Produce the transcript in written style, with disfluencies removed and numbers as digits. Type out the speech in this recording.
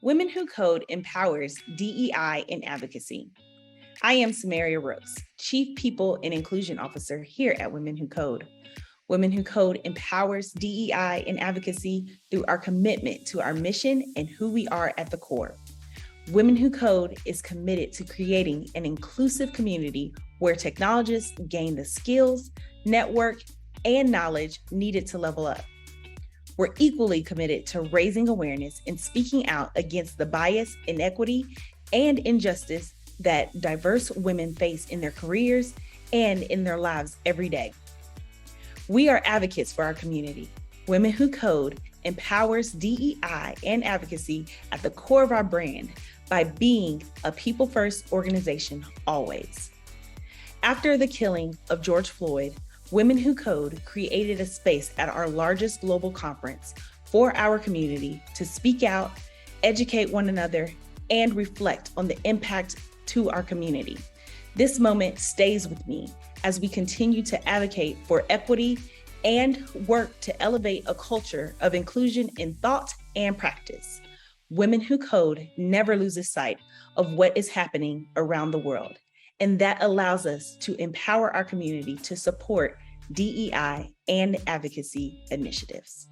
Women Who Code empowers DEI and advocacy. I am Samaria Rooks, Chief People and Inclusion Officer here at Women Who Code. Women Who Code empowers DEI and advocacy through our commitment to our mission and who we are at the core. Women Who Code is committed to creating an inclusive community where technologists gain the skills, network, and knowledge needed to level up. We're equally committed to raising awareness and speaking out against the bias, inequity, and injustice that diverse women face in their careers and in their lives every day. We are advocates for our community. Women Who Code empowers DEI and advocacy at the core of our brand by being a people-first organization always. After the killing of George Floyd, Women Who Code created a space at our largest global conference for our community to speak out, educate one another, and reflect on the impact to our community. This moment stays with me as we continue to advocate for equity and work to elevate a culture of inclusion in thought and practice. Women Who Code never loses sight of what is happening around the world, and that allows us to empower our community to support DEI and advocacy initiatives.